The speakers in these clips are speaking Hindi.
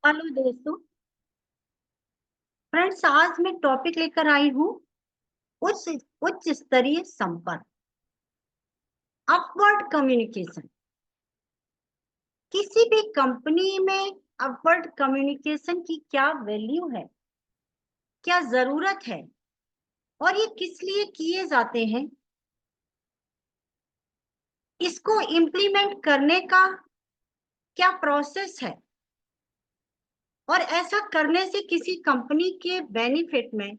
हेलो दोस्तों। फ्रेंड्स, आज मैं टॉपिक लेकर आई हूँ उच्च उच्च स्तरीय संपर्क, अपवर्ड कम्युनिकेशन। किसी भी कंपनी में अपवर्ड कम्युनिकेशन की क्या वैल्यू है, क्या जरूरत है और ये किस लिए किए जाते हैं, इसको इम्प्लीमेंट करने का क्या प्रोसेस है और ऐसा करने से किसी कंपनी के बेनिफिट में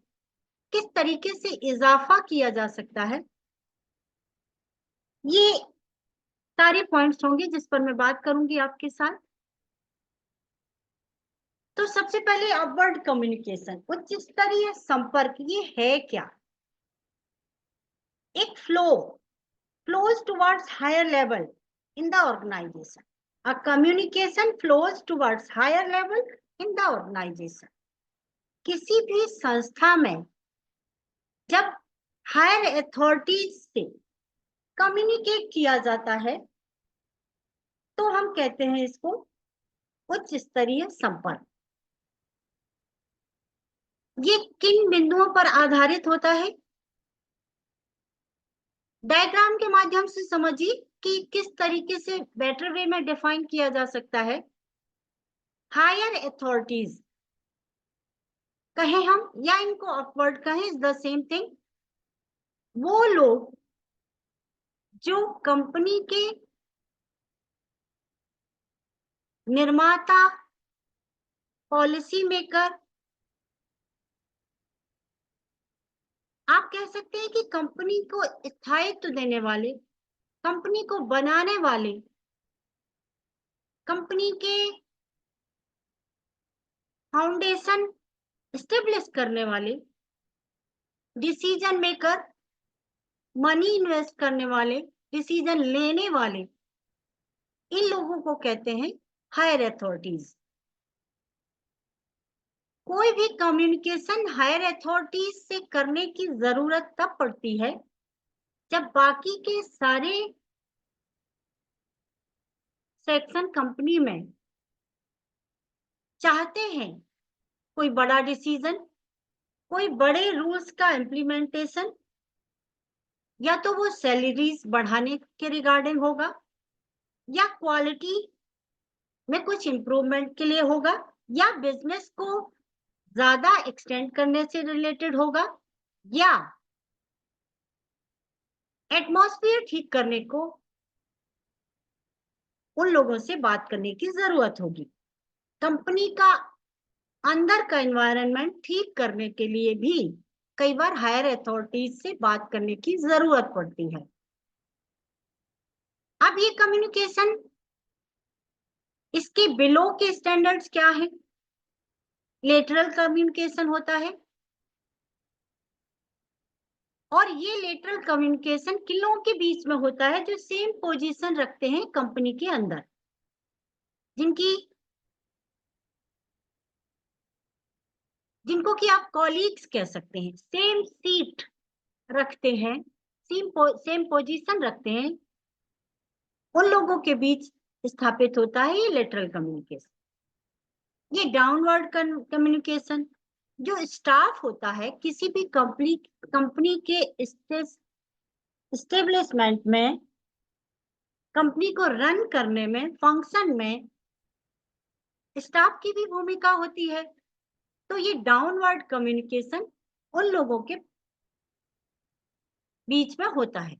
किस तरीके से इजाफा किया जा सकता है, ये सारे पॉइंट्स होंगे जिस पर मैं बात करूंगी आपके साथ। तो सबसे पहले अपवर्ड कम्युनिकेशन, उच्च स्तरीय संपर्क, ये है क्या? एक flows towards higher level in the organization. A communication flows towards higher level in the organization. किसी भी संस्था में जब हायर अथॉरिटीज से कम्युनिकेट किया जाता है तो हम कहते हैं इसको उच्च स्तरीय संपर्क। ये किन बिंदुओं पर आधारित होता है? डायग्राम के माध्यम से समझिए कि किस तरीके से बेटर वे में डिफाइन किया जा सकता है। हायर अथॉरिटीज कहें हम या इनको अपवर्ड कहें, इज द सेम थिंग। वो लोग जो कंपनी के निर्माता, पॉलिसी मेकर, आप कह सकते हैं कि कंपनी को स्थायित्व देने वाले, कंपनी को बनाने वाले, कंपनी के फाउंडेशन स्टेब्लिश करने वाले, डिसीजन मेकर, मनी इन्वेस्ट करने वाले, डिसीजन लेने वाले, इन लोगों को कहते हैं हायर अथॉरिटीज। कोई भी कम्युनिकेशन हायर अथॉरिटीज से करने की जरूरत तब पड़ती है जब बाकी के सारे सेक्शन कंपनी में चाहते हैं कोई बड़ा डिसीजन, कोई बड़े रूल्स का इम्प्लीमेंटेशन, या तो वो सैलरीज बढ़ाने के रिगार्डिंग होगा या क्वालिटी में कुछ इंप्रूवमेंट के लिए होगा या बिजनेस को ज्यादा एक्सटेंड करने से रिलेटेड होगा या एटमॉस्फेयर ठीक करने को उन लोगों से बात करने की जरूरत होगी। कंपनी का अंदर का एनवायरनमेंट ठीक करने के लिए भी कई बार हायर अथॉरिटीज से बात करने की जरूरत पड़ती है। अब ये कम्युनिकेशन, इसके बिलो के स्टैंडर्ड्स क्या है? लेटरल कम्युनिकेशन होता है और ये लेटरल कम्युनिकेशन किन लोगों के बीच में होता है जो सेम पोजीशन रखते हैं कंपनी के अंदर, जिनको कि आप कॉलीग्स कह सकते हैं, सेम सीट रखते हैं, सेम पोजीशन रखते हैं, उन लोगों के बीच स्थापित होता है ये लेटरल कम्युनिकेशन। ये डाउनवर्ड कम्युनिकेशन, जो स्टाफ होता है किसी भी कंपनी के स्टेब्लिशमेंट में, कंपनी को रन करने में, फंक्शन में स्टाफ की भी भूमिका होती है। तो ये डाउनवर्ड कम्युनिकेशन उन लोगों के बीच में होता है।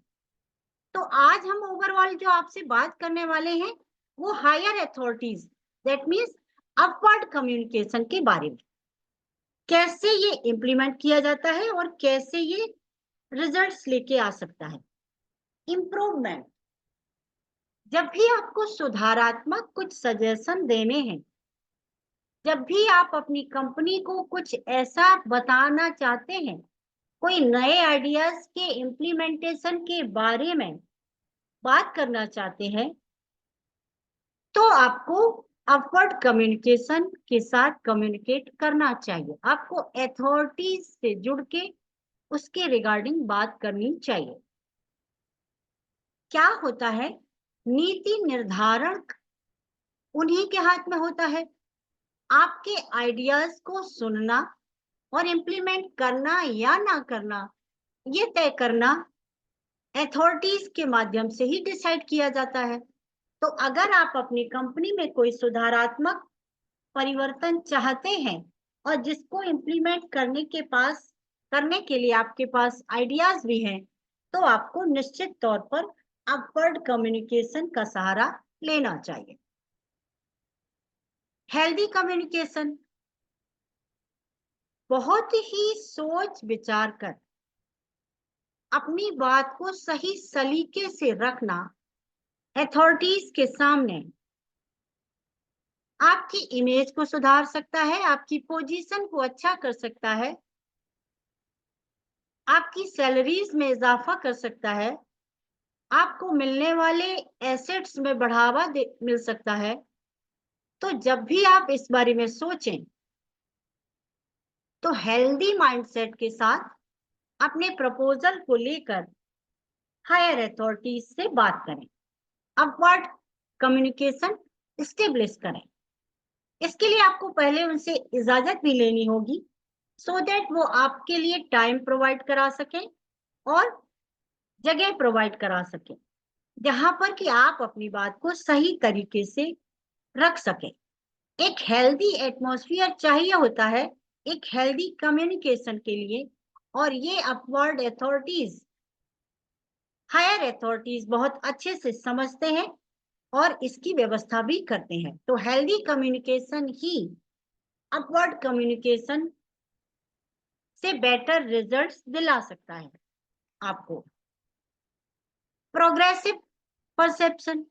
तो आज हम ओवरऑल जो आपसे बात करने वाले हैं वो higher authorities, that means upward communication के बारे में, कैसे ये इंप्लीमेंट किया जाता है और कैसे ये रिजल्ट्स लेके आ सकता है। इंप्रूवमेंट, जब भी आपको सुधारात्मक कुछ सजेशन देने हैं, जब भी आप अपनी कंपनी को कुछ ऐसा बताना चाहते हैं, कोई नए आइडियाज के इम्प्लीमेंटेशन के बारे में बात करना चाहते हैं, तो आपको अपवर्ड कम्युनिकेशन के साथ कम्युनिकेट करना चाहिए। आपको अथॉरिटीज से जुड़ के उसके रिगार्डिंग बात करनी चाहिए। क्या होता है, नीति निर्धारण उन्हीं के हाथ में होता है। आपके आइडियाज को सुनना और इम्प्लीमेंट करना या ना करना, ये तय करना अथॉरिटीज के माध्यम से ही डिसाइड किया जाता है। तो अगर आप अपनी कंपनी में कोई सुधारात्मक परिवर्तन चाहते हैं और जिसको इम्प्लीमेंट करने के लिए आपके पास आइडियाज भी हैं, तो आपको निश्चित तौर पर अपवर्ड कम्युनिकेशन का सहारा लेना चाहिए। हेल्दी कम्युनिकेशन, बहुत ही सोच विचार कर अपनी बात को सही सलीके से रखना अथॉरिटीज के सामने आपकी इमेज को सुधार सकता है, आपकी पोजीशन को अच्छा कर सकता है, आपकी सैलरीज में इजाफा कर सकता है, आपको मिलने वाले एसेट्स में बढ़ावा मिल सकता है। तो जब भी आप इस बारे में सोचें, तो हेल्दी माइंडसेट के साथ अपने प्रपोजल को लेकर हायर अथॉरिटीज से बात करें, अपवर्ड कम्युनिकेशन एस्टेब्लिश करें। इसके लिए आपको पहले उनसे इजाजत भी लेनी होगी, सो दैट वो आपके लिए टाइम प्रोवाइड करा सकें और जगह प्रोवाइड करा सकें, जहां पर कि आप अपनी बात को सही तरीके से रख सकें। एक हेल्दी एटमॉस्फेयर चाहिए होता है एक हेल्दी कम्युनिकेशन के लिए, और ये अपवर्ड अथॉरिटीज, हायर अथॉरिटीज बहुत अच्छे से समझते हैं और इसकी व्यवस्था भी करते हैं। तो हेल्दी कम्युनिकेशन ही अपवर्ड कम्युनिकेशन से बेटर रिजल्ट्स दिला सकता है आपको। प्रोग्रेसिव परसेप्शन,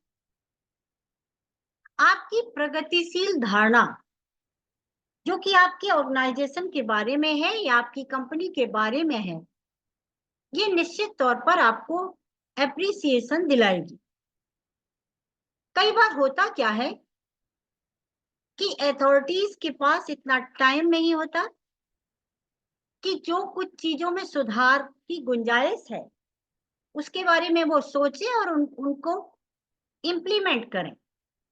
आपकी प्रगतिशील धारणा जो कि आपके ऑर्गेनाइजेशन के बारे में है या आपकी कंपनी के बारे में है, ये निश्चित तौर पर आपको एप्रिसिएशन दिलाएगी। कई बार होता क्या है कि अथॉरिटीज के पास इतना टाइम नहीं होता कि जो कुछ चीजों में सुधार की गुंजाइश है उसके बारे में वो सोचे और उनको इम्प्लीमेंट करें।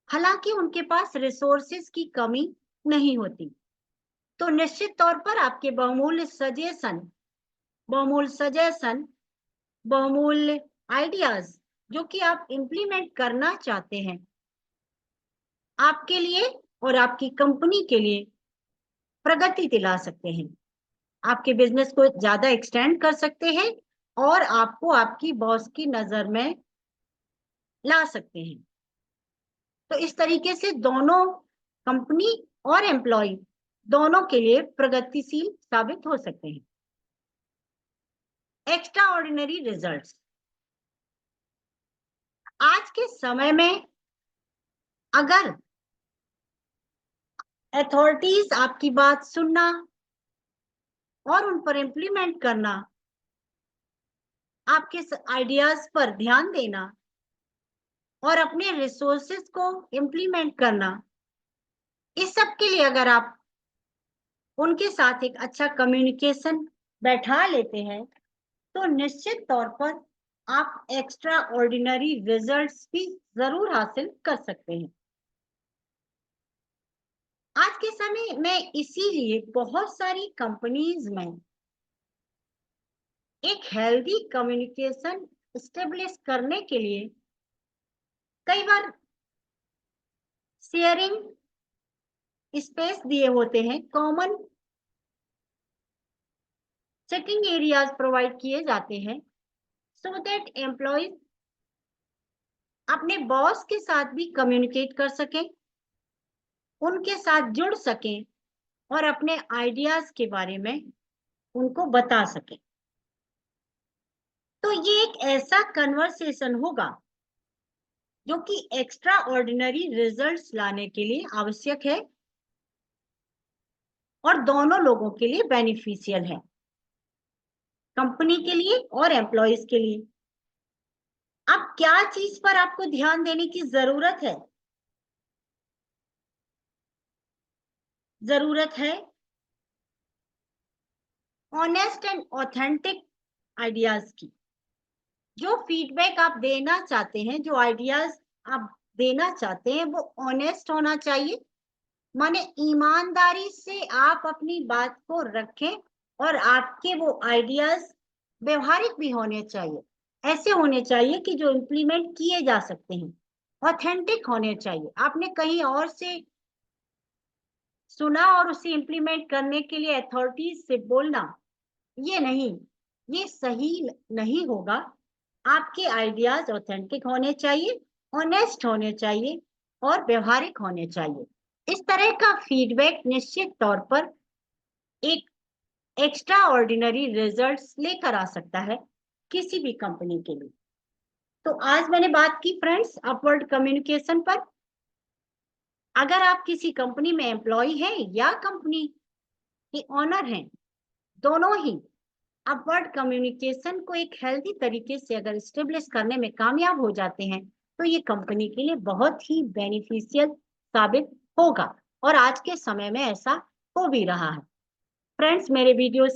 हालांकि उनके पास रिसोर्सेज की कमी नहीं होती। तो निश्चित तौर पर आपके बहुमूल्य बहुमूल्य आइडियाज जो कि आप इम्प्लीमेंट करना चाहते हैं, आपके लिए और आपकी कंपनी के लिए प्रगति दिला सकते हैं, आपके बिजनेस को ज्यादा एक्सटेंड कर सकते हैं और आपको आपकी बॉस की नजर में ला सकते हैं। तो इस तरीके से दोनों, कंपनी और एम्प्लॉय, दोनों के लिए प्रगतिशील साबित हो सकते हैं। एक्स्ट्रा ऑर्डिनरी रिजल्ट, आज के समय में अगर अथॉरिटीज आपकी बात सुनना और उन पर इम्प्लीमेंट करना, आपके आइडियाज पर ध्यान देना और अपने रिसोर्सेज को इम्प्लीमेंट करना, इस सब के लिए अगर आप उनके साथ एक अच्छा कम्युनिकेशन बैठा लेते हैं, तो निश्चित तौर पर आप एक्स्ट्रा ऑर्डिनरी रिजल्ट्स भी जरूर हासिल कर सकते हैं। आज के समय में इसीलिए बहुत सारी कंपनीज में एक हेल्दी कम्युनिकेशन एस्टेब्लिश करने के लिए कई बार शेयरिंग स्पेस दिए होते हैं, कॉमन सिटिंग एरियाज प्रोवाइड किए जाते हैं, सो दैट एम्प्लॉयज अपने बॉस के साथ भी कम्युनिकेट कर सकें, उनके साथ जुड़ सकें और अपने आइडियाज के बारे में उनको बता सकें। तो ये एक ऐसा कन्वर्सेशन होगा जो कि एक्स्ट्रा ऑर्डिनरी रिजल्ट्स लाने के लिए आवश्यक है और दोनों लोगों के लिए बेनिफिशियल है, कंपनी के लिए और एम्प्लॉयज के लिए। अब क्या चीज पर आपको ध्यान देने की जरूरत है? जरूरत है ऑनेस्ट एंड ऑथेंटिक आइडियाज की। जो फीडबैक आप देना चाहते हैं, जो आइडियाज आप देना चाहते हैं, वो ऑनेस्ट होना चाहिए, माने ईमानदारी से आप अपनी बात को रखें और आपके वो आइडियाज व्यवहारिक भी होने चाहिए, ऐसे होने चाहिए कि जो इम्प्लीमेंट किए जा सकते हैं, ऑथेंटिक होने चाहिए। आपने कहीं और से सुना और उसे इम्प्लीमेंट करने के लिए अथॉरिटीज से बोलना, ये नहीं, ये सही नहीं होगा। आपके आइडियाज ऑथेंटिक होने चाहिए, ऑनेस्ट होने चाहिए और व्यवहारिक होने चाहिए। इस तरह का फीडबैक निश्चित तौर पर एक एक्स्ट्रा ऑर्डिनरी रिजल्ट्स लेकर आ सकता है किसी भी कंपनी के लिए। तो आज मैंने बात की फ्रेंड्स अपवर्ड कम्युनिकेशन पर। अगर आप किसी कंपनी में एम्प्लॉय हैं या कंपनी के ऑनर हैं, दोनों ही अपवर्ड कम्युनिकेशन को एक हेल्दी तरीके से अगर स्टेब्लिश करने में कामयाब हो जाते हैं, तो ये कंपनी के लिए बहुत ही बेनिफिशियल साबित होगा, और आज के समय में ऐसा हो भी रहा है। फ्रेंड्स, मेरे वीडियो